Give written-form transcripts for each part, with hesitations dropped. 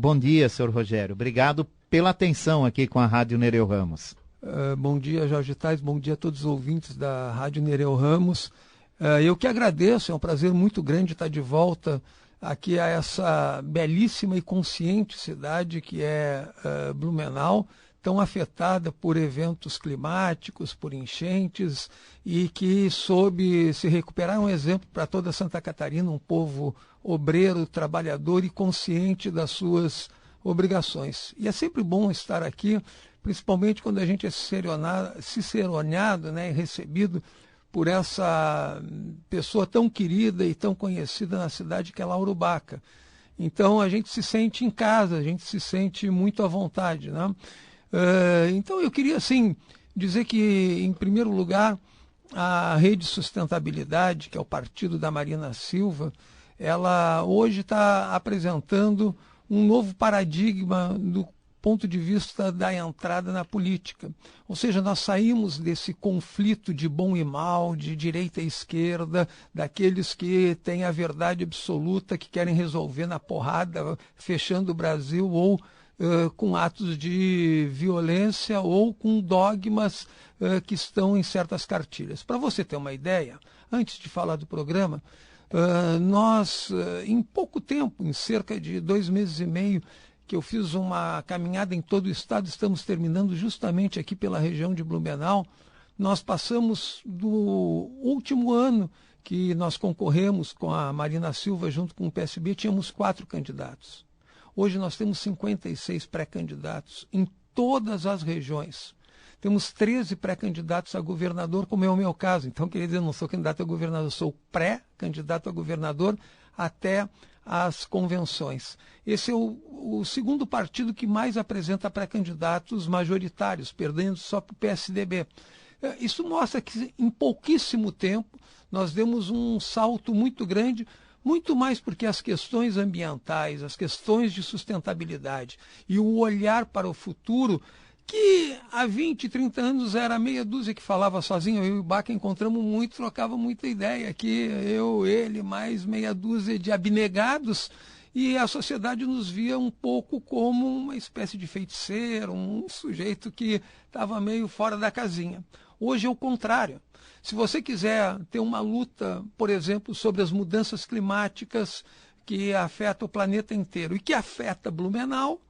Bom dia, senhor Rogério. Obrigado pela atenção aqui com a Rádio Nereu Ramos. Bom dia, Jorge Tais. Bom dia a todos os ouvintes da Rádio Nereu Ramos. Eu que agradeço, é um prazer muito grande estar de volta aqui a essa belíssima e consciente cidade que é Blumenau, tão afetada por eventos climáticos, por enchentes, e que soube se recuperar. Um exemplo para toda Santa Catarina, um povo obreiro, trabalhador e consciente das suas obrigações. E é sempre bom estar aqui, principalmente quando a gente é ciceroneado, né, e recebido por essa pessoa tão querida e tão conhecida na cidade que é Lauro Baca. Então a gente se sente em casa, a gente se sente muito à vontade, né? Então eu queria assim dizer que, em primeiro lugar, a Rede Sustentabilidade, que é o partido da Marina Silva, ela hoje está apresentando um novo paradigma do ponto de vista da entrada na política. Ou seja, nós saímos desse conflito de bom e mal, de direita e esquerda, daqueles que têm a verdade absoluta, que querem resolver na porrada, fechando o Brasil, ou com atos de violência, ou com dogmas que estão em certas cartilhas. Para você ter uma ideia, antes de falar do programa, nós, em pouco tempo, em cerca de 2 meses e meio, que eu fiz uma caminhada em todo o estado, estamos terminando justamente aqui pela região de Blumenau. Nós passamos do último ano que nós concorremos com a Marina Silva junto com o PSB, tínhamos 4 candidatos. Hoje nós temos 56 pré-candidatos em todas as regiões. Temos 13 pré-candidatos a governador, como é o meu caso. Então, quer dizer, eu não sou candidato a governador, sou pré-candidato a governador até as convenções. Esse é o segundo partido que mais apresenta pré-candidatos majoritários, perdendo só para o PSDB. Isso mostra que, em pouquíssimo tempo, nós demos um salto muito grande, muito mais porque as questões ambientais, as questões de sustentabilidade e o olhar para o futuro, que há 20, 30 anos era meia dúzia que falava sozinho. Eu e o Baca encontramos muito, trocava muita ideia aqui, eu, ele, mais meia dúzia de abnegados, e a sociedade nos via um pouco como uma espécie de feiticeiro, um sujeito que estava meio fora da casinha. Hoje é o contrário. Se você quiser ter uma luta, por exemplo, sobre as mudanças climáticas que afetam o planeta inteiro e que afeta Blumenau,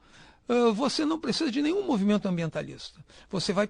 você não precisa de nenhum movimento ambientalista. Você vai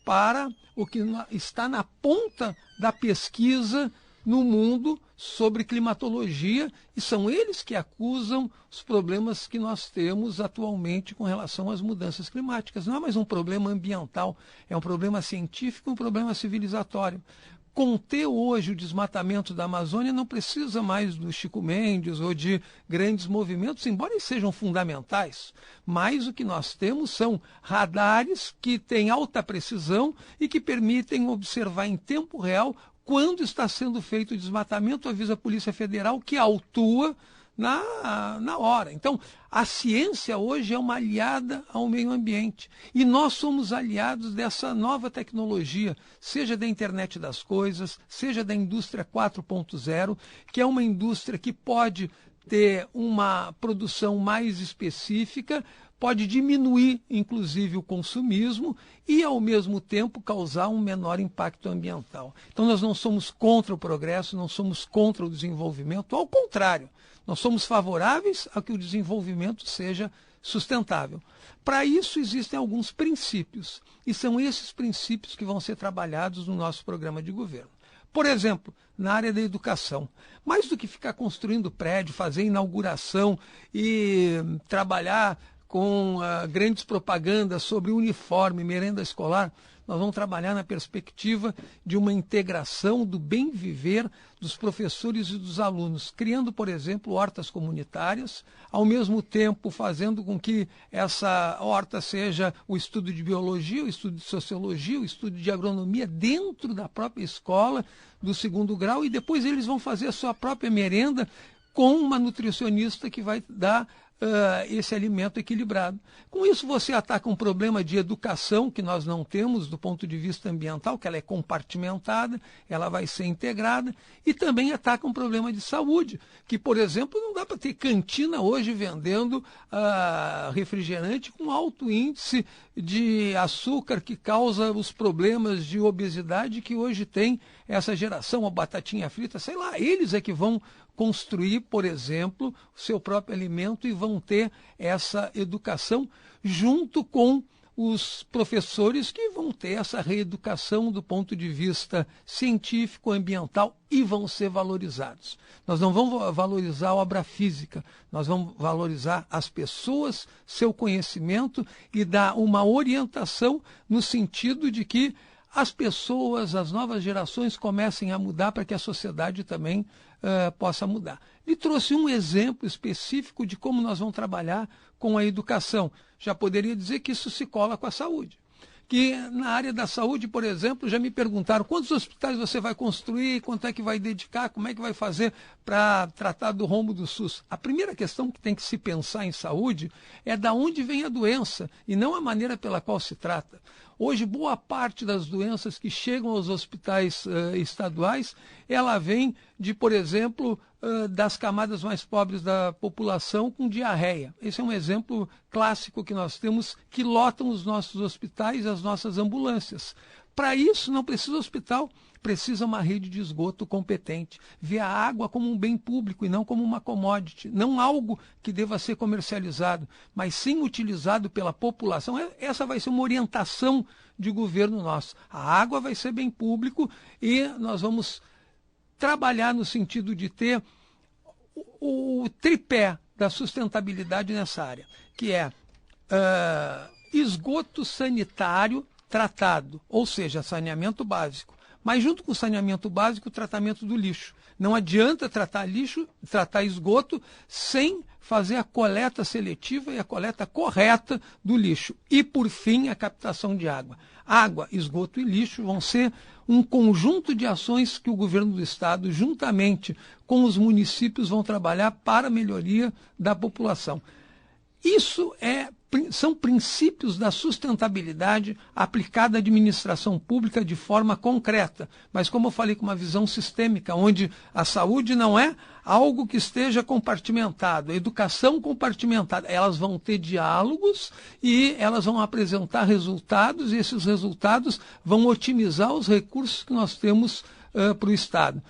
para o que está na ponta da pesquisa no mundo sobre climatologia, e são eles que acusam os problemas que nós temos atualmente com relação às mudanças climáticas. Não é mais um problema ambiental, é um problema científico, um problema civilizatório. Conter hoje o desmatamento da Amazônia não precisa mais do Chico Mendes ou de grandes movimentos, embora eles sejam fundamentais. Mas o que nós temos são radares que têm alta precisão e que permitem observar em tempo real quando está sendo feito o desmatamento. Avisa a Polícia Federal, que autua na hora. Então, a ciência hoje é uma aliada ao meio ambiente. E nós somos aliados dessa nova tecnologia, seja da internet das coisas, seja da indústria 4.0, que é uma indústria que pode ter uma produção mais específica, pode diminuir, inclusive, o consumismo e, ao mesmo tempo, causar um menor impacto ambiental. Então, nós não somos contra o progresso, não somos contra o desenvolvimento, ao contrário, nós somos favoráveis a que o desenvolvimento seja sustentável. Para isso, existem alguns princípios, e são esses princípios que vão ser trabalhados no nosso programa de governo. Por exemplo, na área da educação, mais do que ficar construindo prédio, fazer inauguração e trabalhar com grandes propagandas sobre uniforme, merenda escolar, nós vamos trabalhar na perspectiva de uma integração do bem viver dos professores e dos alunos, criando, por exemplo, hortas comunitárias, ao mesmo tempo fazendo com que essa horta seja o estudo de biologia, o estudo de sociologia, o estudo de agronomia dentro da própria escola do 2º grau, e depois eles vão fazer a sua própria merenda com uma nutricionista que vai dar esse alimento equilibrado. Com isso, você ataca um problema de educação que nós não temos do ponto de vista ambiental, que ela é compartimentada, ela vai ser integrada, e também ataca um problema de saúde, que, por exemplo, não dá para ter cantina hoje vendendo refrigerante com alto índice de açúcar que causa os problemas de obesidade que hoje tem essa geração, a batatinha frita, sei lá, eles é que vão construir, por exemplo, o seu próprio alimento e vão ter essa educação junto com os professores que vão ter essa reeducação do ponto de vista científico, ambiental e vão ser valorizados. Nós não vamos valorizar a obra física, nós vamos valorizar as pessoas, seu conhecimento e dar uma orientação no sentido de que as pessoas, as novas gerações comecem a mudar para que a sociedade também possa mudar. Ele trouxe um exemplo específico de como nós vamos trabalhar com a educação. Já poderia dizer que isso se cola com a saúde. Que na área da saúde, por exemplo, já me perguntaram quantos hospitais você vai construir, quanto é que vai dedicar, como é que vai fazer para tratar do rombo do SUS. A primeira questão que tem que se pensar em saúde é de onde vem a doença e não a maneira pela qual se trata. Hoje, boa parte das doenças que chegam aos hospitais estaduais, ela vem de, por exemplo, das camadas mais pobres da população com diarreia. Esse é um exemplo clássico que nós temos, que lotam os nossos hospitais e as nossas ambulâncias. Para isso, não precisa hospital, precisa uma rede de esgoto competente. Ver a água como um bem público e não como uma commodity. Não algo que deva ser comercializado, mas sim utilizado pela população. Essa vai ser uma orientação de governo nosso. A água vai ser bem público e nós vamos trabalhar no sentido de ter o tripé da sustentabilidade nessa área, que é esgoto sanitário tratado, ou seja, saneamento básico. Mas junto com o saneamento básico, o tratamento do lixo. Não adianta tratar esgoto sem fazer a coleta seletiva e a coleta correta do lixo. E, por fim, a captação de água. Água, esgoto e lixo vão ser um conjunto de ações que o governo do estado, juntamente com os municípios, vão trabalhar para a melhoria da população. Isso são princípios da sustentabilidade aplicada à administração pública de forma concreta, mas como eu falei, com uma visão sistêmica, onde a saúde não é algo que esteja compartimentado, a educação compartimentada. Elas vão ter diálogos e elas vão apresentar resultados e esses resultados vão otimizar os recursos que nós temos para o Estado.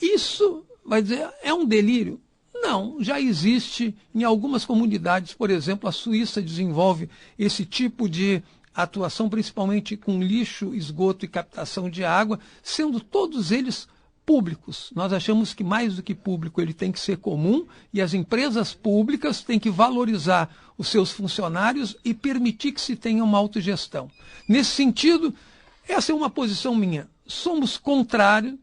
Isso, vai dizer, é um delírio? Não, já existe em algumas comunidades, por exemplo, a Suíça desenvolve esse tipo de atuação, principalmente com lixo, esgoto e captação de água, sendo todos eles públicos. Nós achamos que mais do que público ele tem que ser comum e as empresas públicas têm que valorizar os seus funcionários e permitir que se tenha uma autogestão. Nesse sentido, essa é uma posição minha. Somos contrários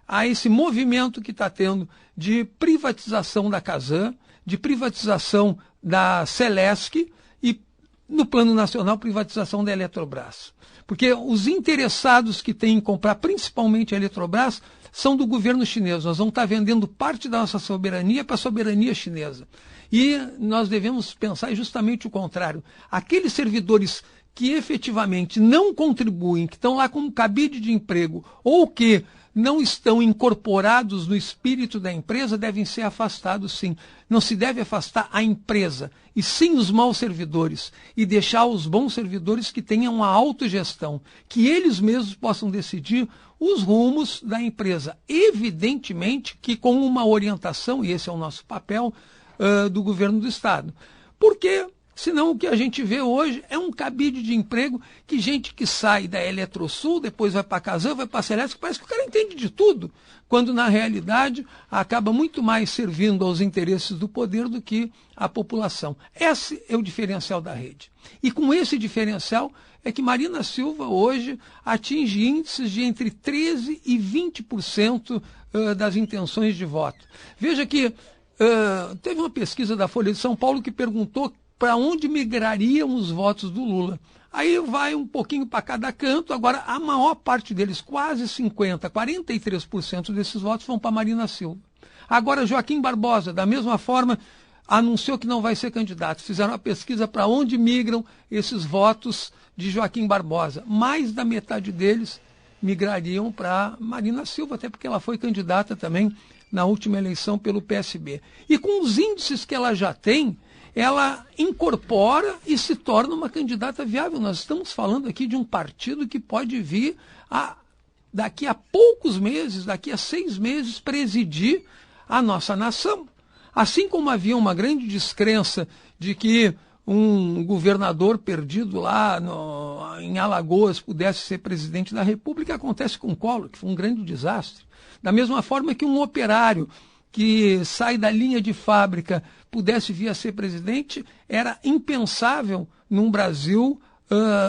a esse movimento que está tendo de privatização da Casan, de privatização da Celesc e, no plano nacional, privatização da Eletrobras. Porque os interessados que têm em comprar, principalmente a Eletrobras, são do governo chinês. Nós vamos estar vendendo parte da nossa soberania para a soberania chinesa. E nós devemos pensar justamente o contrário. Aqueles servidores que efetivamente não contribuem, que estão lá como cabide de emprego, ou que não estão incorporados no espírito da empresa, devem ser afastados, sim. Não se deve afastar a empresa, e sim os maus servidores, e deixar os bons servidores que tenham uma autogestão, que eles mesmos possam decidir os rumos da empresa. Evidentemente que com uma orientação, e esse é o nosso papel, do governo do Estado. Porque senão o que a gente vê hoje é um cabide de emprego que gente que sai da Eletrosul, depois vai para a Casan, vai para a Celesc, parece que o cara entende de tudo, quando na realidade acaba muito mais servindo aos interesses do poder do que a população. Esse é o diferencial da rede. E com esse diferencial é que Marina Silva hoje atinge índices de entre 13% e 20% das intenções de voto. Veja que teve uma pesquisa da Folha de São Paulo que perguntou para onde migrariam os votos do Lula. Aí vai um pouquinho para cada canto, agora a maior parte deles, quase 50%, 43% desses votos vão para Marina Silva. Agora Joaquim Barbosa, da mesma forma, anunciou que não vai ser candidato. Fizeram uma pesquisa para onde migram esses votos de Joaquim Barbosa. Mais da metade deles migrariam para Marina Silva, até porque ela foi candidata também na última eleição pelo PSB. E com os índices que ela já tem, ela incorpora e se torna uma candidata viável. Nós estamos falando aqui de um partido que pode vir daqui a poucos meses, daqui a 6 meses, presidir a nossa nação. Assim como havia uma grande descrença de que um governador perdido lá em Alagoas pudesse ser presidente da República, acontece com Collor, que foi um grande desastre. Da mesma forma que um operário que sai da linha de fábrica pudesse vir a ser presidente, era impensável num Brasil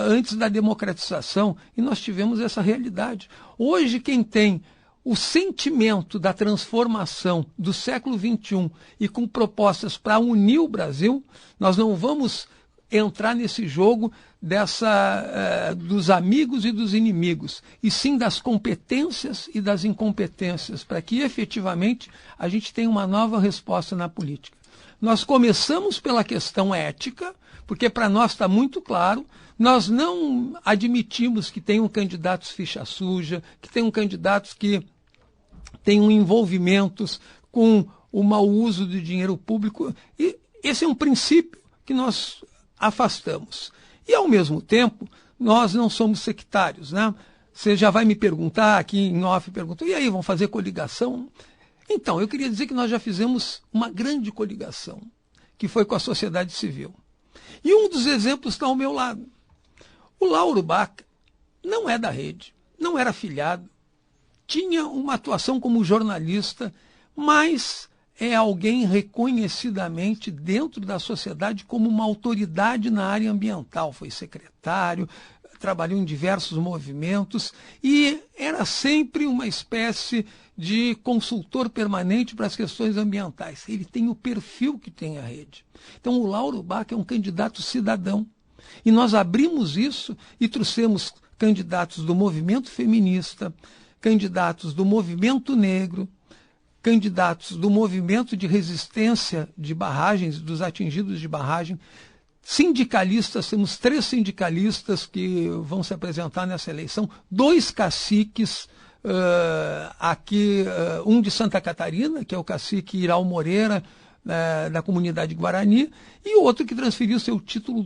antes da democratização, e nós tivemos essa realidade. Hoje, quem tem o sentimento da transformação do século XXI e com propostas para unir o Brasil, nós não vamos entrar nesse jogo dos amigos e dos inimigos, e sim das competências e das incompetências, para que efetivamente a gente tenha uma nova resposta na política. Nós começamos pela questão ética, porque para nós está muito claro, nós não admitimos que tenham candidatos ficha suja, que tenham candidatos que tenham envolvimentos com o mau uso do dinheiro público, e esse é um princípio que nós afastamos. E, ao mesmo tempo, nós não somos sectários, né? Você já vai me perguntar, aqui em off, perguntou, e aí, vão fazer coligação? Então, eu queria dizer que nós já fizemos uma grande coligação, que foi com a sociedade civil. E um dos exemplos está ao meu lado. O Lauro Baca não é da rede, não era afiliado, tinha uma atuação como jornalista, mas é alguém reconhecidamente dentro da sociedade como uma autoridade na área ambiental. Foi secretário, trabalhou em diversos movimentos e era sempre uma espécie de consultor permanente para as questões ambientais. Ele tem o perfil que tem a rede. Então o Lauro Baca é um candidato cidadão. E nós abrimos isso e trouxemos candidatos do movimento feminista, candidatos do movimento negro, candidatos do movimento de resistência de barragens, dos atingidos de barragem, sindicalistas, temos 3 sindicalistas que vão se apresentar nessa eleição, 2 caciques, aqui, um de Santa Catarina, que é o cacique Iral Moreira, da comunidade Guarani, e outro que transferiu seu título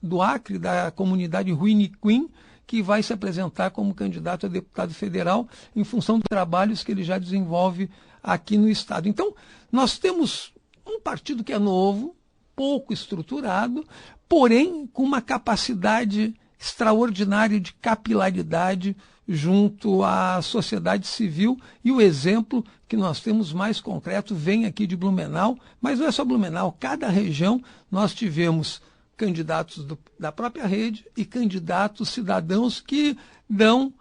do Acre, da comunidade Ruiniquim, que vai se apresentar como candidato a deputado federal em função dos trabalhos que ele já desenvolve aqui no Estado. Então, nós temos um partido que é novo, pouco estruturado, porém com uma capacidade extraordinária de capilaridade junto à sociedade civil, e o exemplo que nós temos mais concreto vem aqui de Blumenau, mas não é só Blumenau, cada região nós tivemos candidatos da própria rede e candidatos cidadãos que dão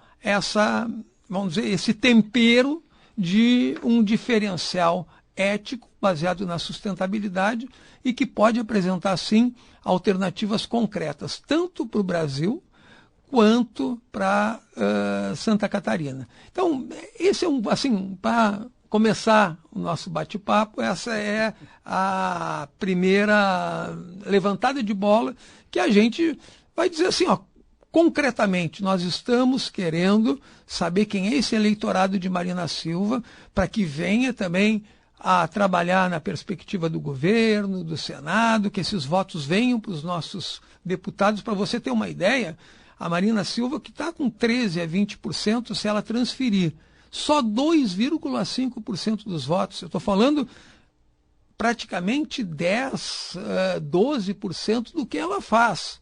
vamos dizer, esse tempero de um diferencial ético baseado na sustentabilidade e que pode apresentar, sim, alternativas concretas, tanto para o Brasil quanto para Santa Catarina. Então, esse é para começar o nosso bate-papo, essa é a primeira levantada de bola que a gente vai dizer assim, concretamente, nós estamos querendo saber quem é esse eleitorado de Marina Silva, para que venha também a trabalhar na perspectiva do governo, do Senado, que esses votos venham para os nossos deputados. Para você ter uma ideia, a Marina Silva, que está com 13% a 20%, se ela transferir só 2,5% dos votos, eu estou falando praticamente 10%, 12% do que ela faz.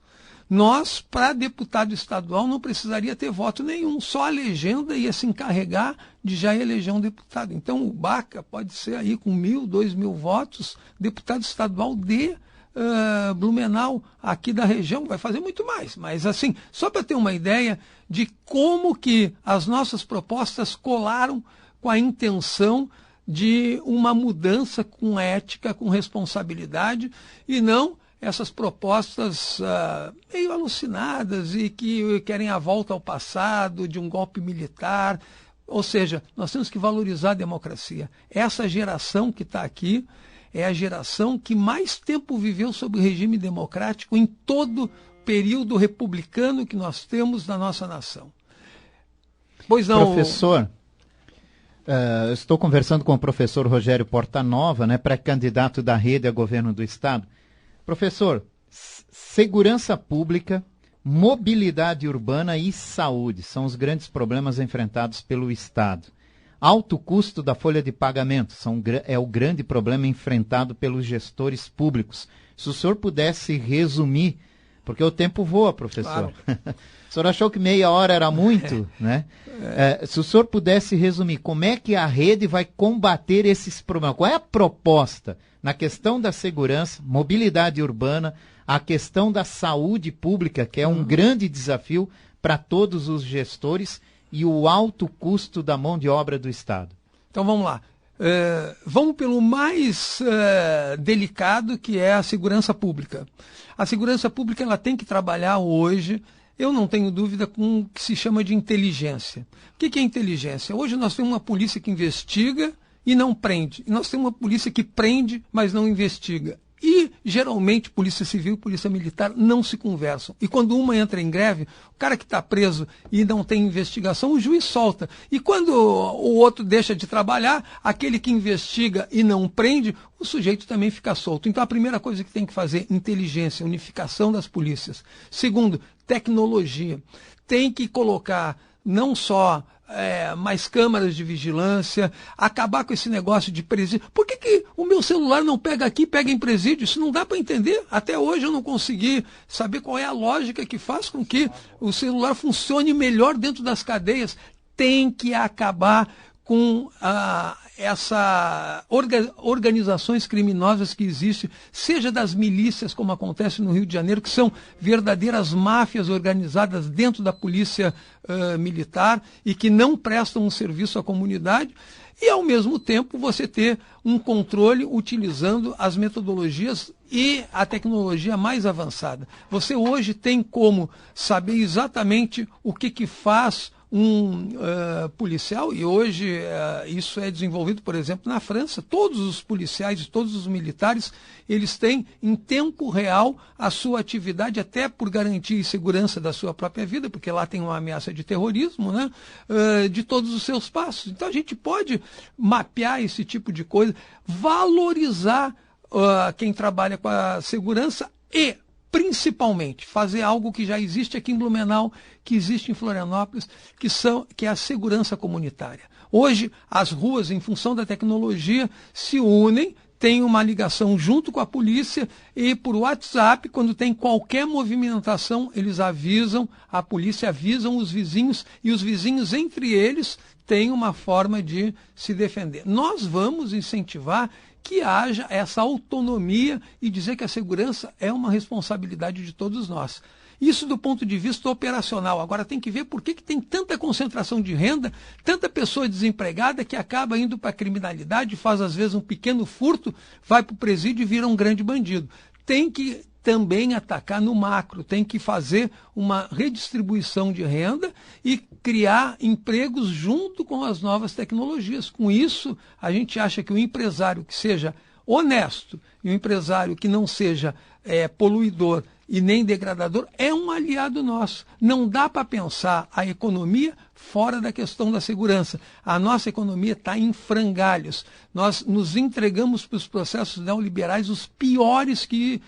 Nós, para deputado estadual, não precisaria ter voto nenhum, só a legenda ia se encarregar de já eleger um deputado. Então o Baca pode ser aí com 1.000, 2.000 votos, deputado estadual de Blumenau, aqui da região, vai fazer muito mais. Mas assim, só para ter uma ideia de como que as nossas propostas colaram com a intenção de uma mudança com ética, com responsabilidade, e não essas propostas meio alucinadas e que querem a volta ao passado, de um golpe militar. Ou seja, nós temos que valorizar a democracia. Essa geração que está aqui, é a geração que mais tempo viveu sob o regime democrático em todo o período republicano que nós temos na nossa nação. Pois não, professor, estou conversando com o professor Rogério Portanova, né, pré-candidato da Rede a governo do Estado. Professor, segurança pública, mobilidade urbana e saúde são os grandes problemas enfrentados pelo Estado. Alto custo da folha de pagamento é o grande problema enfrentado pelos gestores públicos. Se o senhor pudesse resumir, porque o tempo voa, professor. Claro. O senhor achou que meia hora era muito, né? Se o senhor pudesse resumir, como é que a rede vai combater esses problemas? Qual é a proposta na questão da segurança, mobilidade urbana, a questão da saúde pública, que é um grande desafio para todos os gestores, e o alto custo da mão de obra do Estado? Então vamos lá. Vamos pelo mais delicado, que é a segurança pública. A segurança pública ela tem que trabalhar hoje, eu não tenho dúvida, com o que se chama de inteligência. O que é inteligência? Hoje nós temos uma polícia que investiga e não prende. E nós temos uma polícia que prende, mas não investiga. E, geralmente, Polícia Civil e Polícia Militar não se conversam. E quando uma entra em greve, o cara que está preso e não tem investigação, o juiz solta. E quando o outro deixa de trabalhar, aquele que investiga e não prende, o sujeito também fica solto. Então, a primeira coisa que tem que fazer, inteligência, unificação das polícias. Segundo, tecnologia. Tem que colocar não só mais câmaras de vigilância, acabar com esse negócio de presídio. Por que o meu celular não pega aqui, pega em presídio? Isso não dá para entender. Até hoje eu não consegui saber qual é a lógica que faz com que o celular funcione melhor dentro das cadeias. Tem que acabar com essas organizações criminosas que existem, seja das milícias, como acontece no Rio de Janeiro, que são verdadeiras máfias organizadas dentro da polícia militar e que não prestam um serviço à comunidade, e ao mesmo tempo você ter um controle utilizando as metodologias e a tecnologia mais avançada. Você hoje tem como saber exatamente o que faz um policial, e hoje isso é desenvolvido, por exemplo, na França. Todos os policiais, todos os militares, eles têm em tempo real a sua atividade, até por garantir segurança da sua própria vida, porque lá tem uma ameaça de terrorismo, né? De todos os seus passos. Então a gente pode mapear esse tipo de coisa, valorizar quem trabalha com a segurança e principalmente fazer algo que já existe aqui em Blumenau, que existe em Florianópolis, que é a segurança comunitária. Hoje, as ruas, em função da tecnologia, se unem, tem uma ligação junto com a polícia e por WhatsApp, quando tem qualquer movimentação, eles avisam, a polícia avisam os vizinhos e os vizinhos, entre eles, têm uma forma de se defender. Nós vamos incentivar que haja essa autonomia e dizer que a segurança é uma responsabilidade de todos nós. Isso do ponto de vista operacional. Agora tem que ver por que tem tanta concentração de renda, tanta pessoa desempregada que acaba indo para a criminalidade, faz às vezes um pequeno furto, vai para o presídio e vira um grande bandido. Tem que também atacar no macro, tem que fazer uma redistribuição de renda e criar empregos junto com as novas tecnologias. Com isso, a gente acha que o empresário que seja honesto e o empresário que não seja poluidor e nem degradador é um aliado nosso. Não dá para pensar a economia fora da questão da segurança. A nossa economia está em frangalhos. Nós nos entregamos para os processos neoliberais os piores que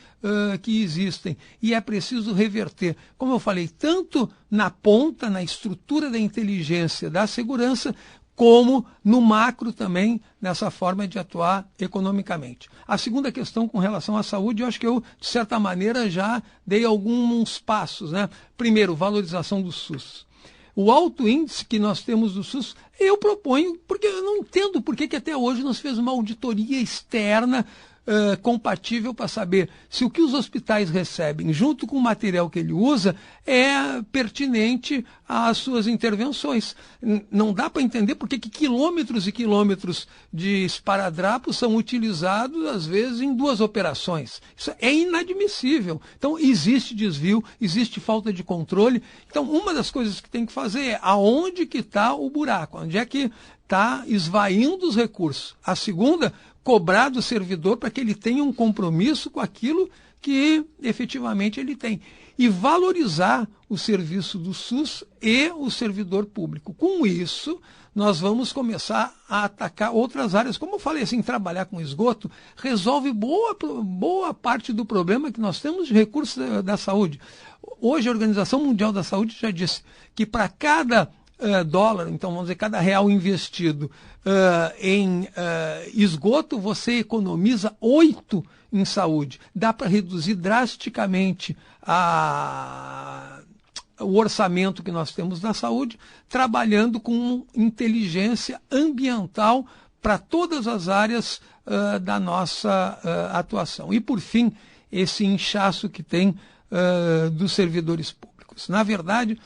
existem. E é preciso reverter, como eu falei, tanto na ponta, na estrutura da inteligência da segurança, como no macro também, nessa forma de atuar economicamente. A segunda questão com relação à saúde, eu acho que eu, de certa maneira, já dei alguns passos, né? Primeiro, valorização do SUS. O alto índice que nós temos do SUS, eu proponho, porque eu não entendo por que até hoje não se fez uma auditoria externa compatível para saber se o que os hospitais recebem, junto com o material que ele usa, é pertinente às suas intervenções. Não dá para entender por que quilômetros e quilômetros de esparadrapo são utilizados, às vezes, em 2 operações. Isso é inadmissível. Então, existe desvio, existe falta de controle. Então, uma das coisas que tem que fazer é aonde que está o buraco, onde é que está esvaindo os recursos. A segunda, cobrar do servidor para que ele tenha um compromisso com aquilo que efetivamente ele tem. E valorizar o serviço do SUS e o servidor público. Com isso, nós vamos começar a atacar outras áreas. Como eu falei, assim, trabalhar com esgoto resolve boa parte do problema que nós temos de recursos da saúde. Hoje, a Organização Mundial da Saúde já disse que para cada dólar, então vamos dizer, cada real investido em esgoto, você economiza 8 em saúde. Dá para reduzir drasticamente o orçamento que nós temos na saúde, trabalhando com inteligência ambiental para todas as áreas da nossa atuação. E, por fim, esse inchaço que tem dos servidores públicos. Na verdade,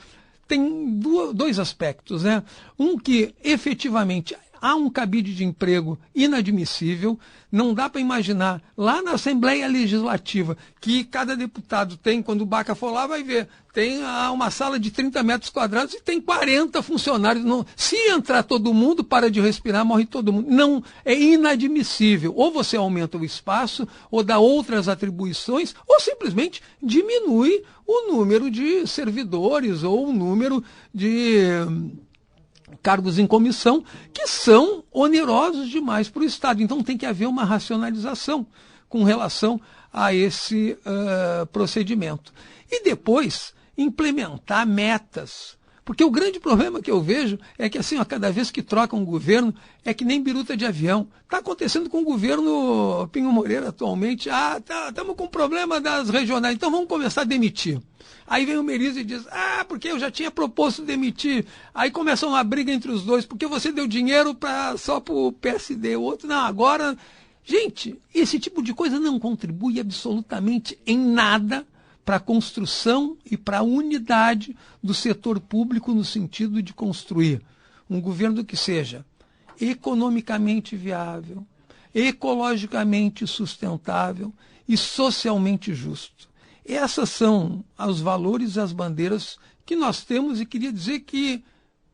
tem dois aspectos, né? Um que efetivamente há um cabide de emprego inadmissível. Não dá para imaginar lá na Assembleia Legislativa que cada deputado tem, quando o Baca for lá, vai ver, tem uma sala de 30 metros quadrados e tem 40 funcionários. Não, se entrar todo mundo, para de respirar, morre todo mundo. Não, é inadmissível. Ou você aumenta o espaço, ou dá outras atribuições, ou simplesmente diminui o número de servidores ou o número de cargos em comissão, que são onerosos demais para o Estado. Então tem que haver uma racionalização com relação a esse procedimento. E depois, implementar metas. Porque o grande problema que eu vejo é que, assim, cada vez que troca um governo, é que nem biruta de avião. Está acontecendo com o governo Pinho Moreira atualmente. Estamos com problema das regionais, então vamos começar a demitir. Aí vem o Merizio e diz, porque eu já tinha proposto demitir. Aí começa uma briga entre os dois, porque você deu dinheiro só para o PSD, o outro não, agora... Gente, esse tipo de coisa não contribui absolutamente em nada para a construção e para a unidade do setor público no sentido de construir um governo que seja economicamente viável, ecologicamente sustentável e socialmente justo. Essas são os valores e as bandeiras que nós temos, e queria dizer que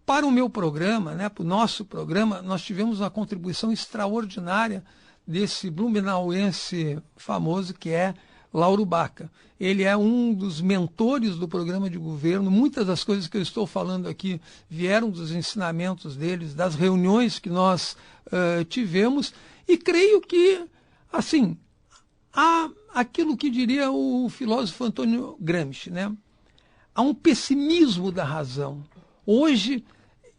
para o meu programa, né, para o nosso programa, nós tivemos uma contribuição extraordinária desse blumenauense famoso que é Lauro Baca. Ele é um dos mentores do programa de governo. Muitas das coisas que eu estou falando aqui vieram dos ensinamentos deles, das reuniões que nós tivemos, e creio que, assim, há aquilo que diria o filósofo Antônio Gramsci, né? Há um pessimismo da razão. Hoje,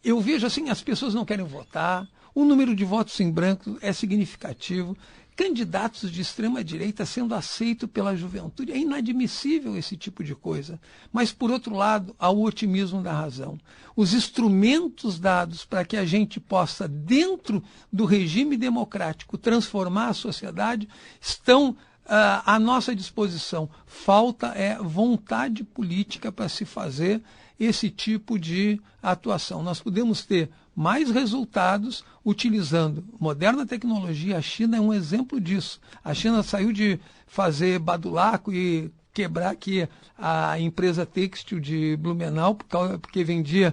eu vejo assim, as pessoas não querem votar, o número de votos em branco é significativo, candidatos de extrema-direita sendo aceitos pela juventude. É inadmissível esse tipo de coisa. Mas, por outro lado, há o otimismo da razão. Os instrumentos dados para que a gente possa, dentro do regime democrático, transformar a sociedade, estão à nossa disposição. Falta vontade política para se fazer esse tipo de atuação. Nós podemos ter mais resultados utilizando moderna tecnologia. A China é um exemplo disso. A China saiu de fazer badulaco e quebrar aqui a empresa têxtil de Blumenau, porque vendia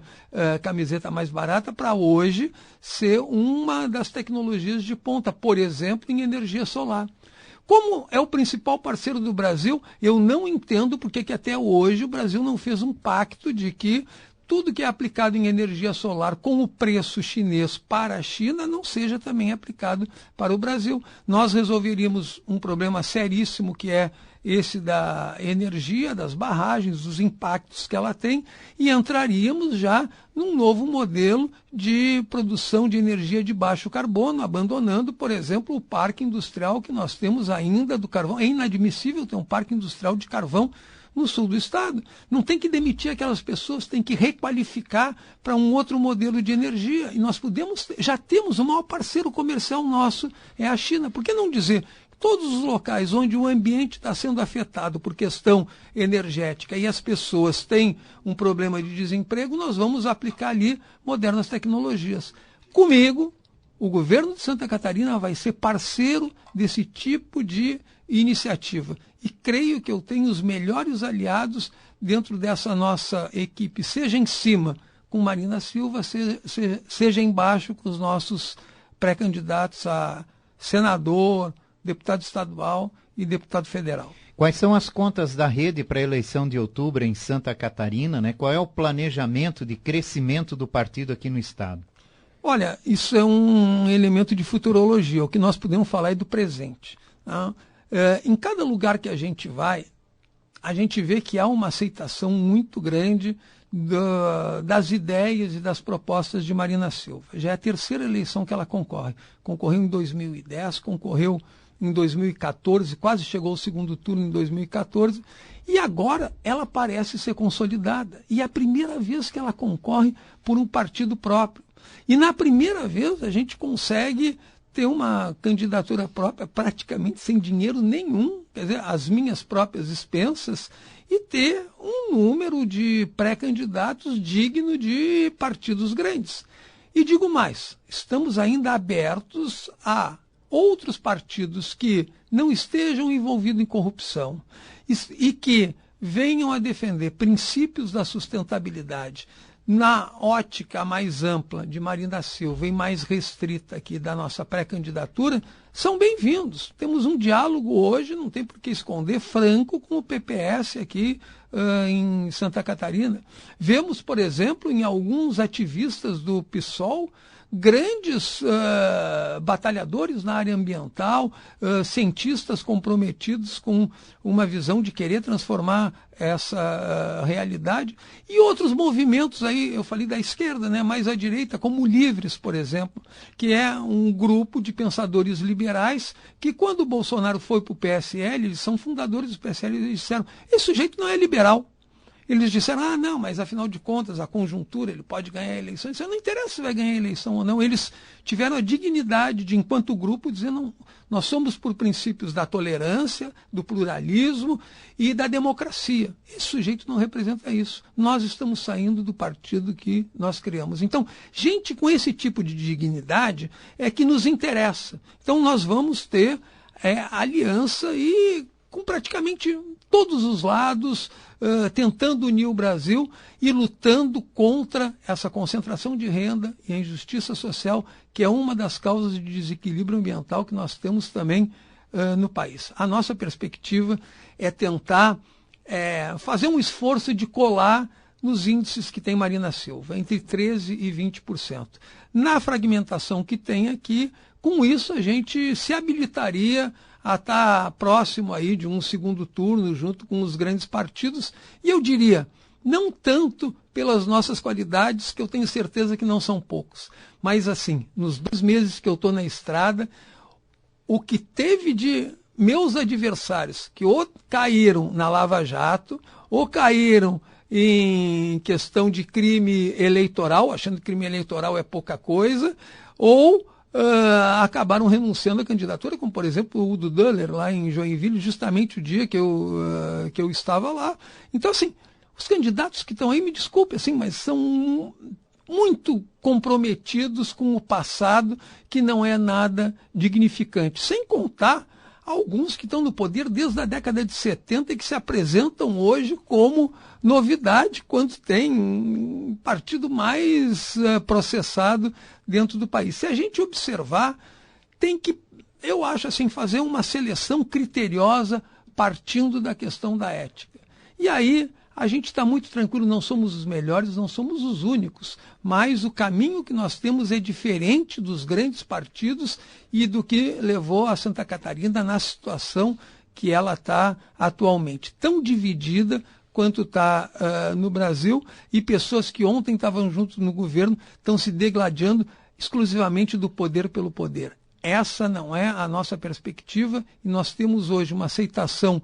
camiseta mais barata, para hoje ser uma das tecnologias de ponta, por exemplo, em energia solar. Como é o principal parceiro do Brasil, eu não entendo porque que até hoje o Brasil não fez um pacto de que tudo que é aplicado em energia solar com o preço chinês para a China não seja também aplicado para o Brasil. Nós resolveríamos um problema seríssimo, que é esse da energia, das barragens, dos impactos que ela tem, e entraríamos já num novo modelo de produção de energia de baixo carbono, abandonando, por exemplo, o parque industrial que nós temos ainda do carvão. É inadmissível ter um parque industrial de carvão no sul do estado. Não tem que demitir aquelas pessoas, tem que requalificar para um outro modelo de energia. E nós já temos o maior parceiro comercial nosso, é a China. Por que não dizer todos os locais onde o ambiente está sendo afetado por questão energética e as pessoas têm um problema de desemprego, nós vamos aplicar ali modernas tecnologias. Comigo, o governo de Santa Catarina vai ser parceiro desse tipo de iniciativa. E creio que eu tenho os melhores aliados dentro dessa nossa equipe, seja em cima com Marina Silva, seja embaixo com os nossos pré-candidatos a senador, deputado estadual e deputado federal. Quais são as contas da rede para a eleição de outubro em Santa Catarina, né? Qual é o planejamento de crescimento do partido aqui no estado? Olha, isso é um elemento de futurologia. O que nós podemos falar é do presente. Tá? Em cada lugar que a gente vai, a gente vê que há uma aceitação muito grande das ideias e das propostas de Marina Silva. Já é a terceira eleição que ela concorre. Concorreu em 2010, concorreu em 2014, quase chegou ao segundo turno em 2014, e agora ela parece ser consolidada. E é a primeira vez que ela concorre por um partido próprio. E na primeira vez a gente consegue ter uma candidatura própria praticamente sem dinheiro nenhum, quer dizer, as minhas próprias expensas, e ter um número de pré-candidatos digno de partidos grandes. E digo mais, estamos ainda abertos a outros partidos que não estejam envolvidos em corrupção e que venham a defender princípios da sustentabilidade na ótica mais ampla de Marina Silva e mais restrita aqui da nossa pré-candidatura, são bem-vindos. Temos um diálogo hoje, não tem por que esconder, franco com o PPS aqui em Santa Catarina. Vemos, por exemplo, em alguns ativistas do PSOL, grandes batalhadores na área ambiental, cientistas comprometidos com uma visão de querer transformar essa realidade, e outros movimentos aí, eu falei da esquerda, né, mais à direita, como o Livres, por exemplo, que é um grupo de pensadores liberais que, quando o Bolsonaro foi para o PSL, eles são fundadores do PSL, eles disseram, esse sujeito não é liberal. Eles disseram, não, mas afinal de contas, a conjuntura, ele pode ganhar a eleição. Isso não interessa se vai ganhar a eleição ou não. Eles tiveram a dignidade de, enquanto grupo, dizer, não, nós somos por princípios da tolerância, do pluralismo e da democracia. Esse sujeito não representa isso. Nós estamos saindo do partido que nós criamos. Então, gente com esse tipo de dignidade é que nos interessa. Então, nós vamos ter aliança e com praticamente todos os lados, tentando unir o Brasil e lutando contra essa concentração de renda e a injustiça social, que é uma das causas de desequilíbrio ambiental que nós temos também no país. A nossa perspectiva é tentar fazer um esforço de colar nos índices que tem Marina Silva, entre 13% e 20%. Na fragmentação que tem aqui, com isso a gente se habilitaria a estar próximo aí de um segundo turno junto com os grandes partidos, e eu diria, não tanto pelas nossas qualidades, que eu tenho certeza que não são poucos, mas assim, nos 2 meses que eu estou na estrada, o que teve de meus adversários que ou caíram na Lava Jato, ou caíram em questão de crime eleitoral, achando que crime eleitoral é pouca coisa, ou acabaram renunciando à candidatura, como por exemplo o Udo Döller lá em Joinville, justamente o dia que eu estava lá. Então, assim, os candidatos que estão aí, me desculpe, assim, mas são muito comprometidos com o passado, que não é nada dignificante. Sem contar alguns que estão no poder desde a década de 70 e que se apresentam hoje como novidade, quando tem um partido mais processado dentro do país. Se a gente observar, tem que, eu acho assim, fazer uma seleção criteriosa partindo da questão da ética. E aí a gente está muito tranquilo, não somos os melhores, não somos os únicos, mas o caminho que nós temos é diferente dos grandes partidos e do que levou a Santa Catarina na situação que ela está atualmente, tão dividida quanto está no Brasil, e pessoas que ontem estavam juntos no governo estão se degladiando exclusivamente do poder pelo poder. Essa não é a nossa perspectiva, e nós temos hoje uma aceitação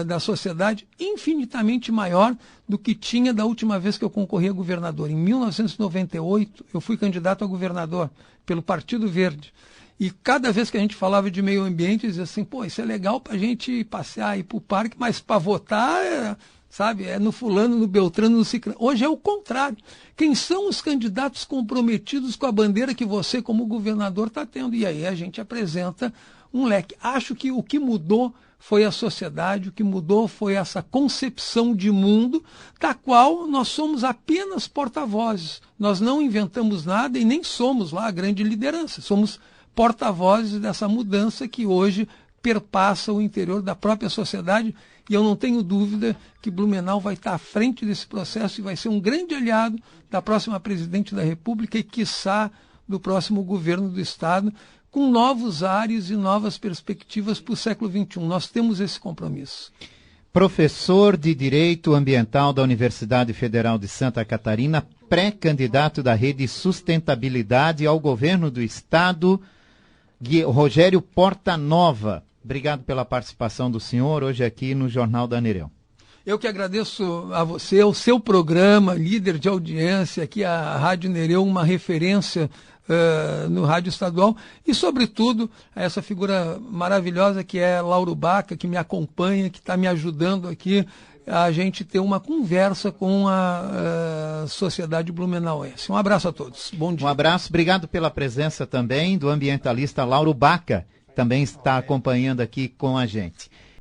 da sociedade infinitamente maior do que tinha da última vez que eu concorri a governador. Em 1998, eu fui candidato a governador pelo Partido Verde. E cada vez que a gente falava de meio ambiente, dizia assim, pô, isso é legal para a gente passear, ir para o parque, mas para votar, sabe, é no fulano, no beltrano, no ciclano. Hoje é o contrário. Quem são os candidatos comprometidos com a bandeira que você, como governador, está tendo? E aí a gente apresenta um leque. Acho que o que mudou foi a sociedade, o que mudou foi essa concepção de mundo, da qual nós somos apenas porta-vozes. Nós não inventamos nada e nem somos lá a grande liderança. Somos porta-vozes dessa mudança que hoje perpassa o interior da própria sociedade, e eu não tenho dúvida que Blumenau vai estar à frente desse processo e vai ser um grande aliado da próxima presidente da República e, quiçá, do próximo governo do Estado, com novos ares e novas perspectivas para o século XXI. Nós temos esse compromisso. Professor de Direito Ambiental da Universidade Federal de Santa Catarina, pré-candidato da Rede Sustentabilidade ao governo do Estado, Rogério Portanova. Obrigado pela participação do senhor hoje aqui no Jornal da Nereu. Eu que agradeço a você, ao seu programa, líder de audiência, aqui a Rádio Nereu, uma referência no rádio estadual, e sobretudo a essa figura maravilhosa que é Lauro Baca, que me acompanha, que está me ajudando aqui a gente ter uma conversa com a sociedade blumenauense. Um abraço a todos. Bom dia. Um abraço, obrigado pela presença também do ambientalista Lauro Baca, que também está acompanhando aqui com a gente.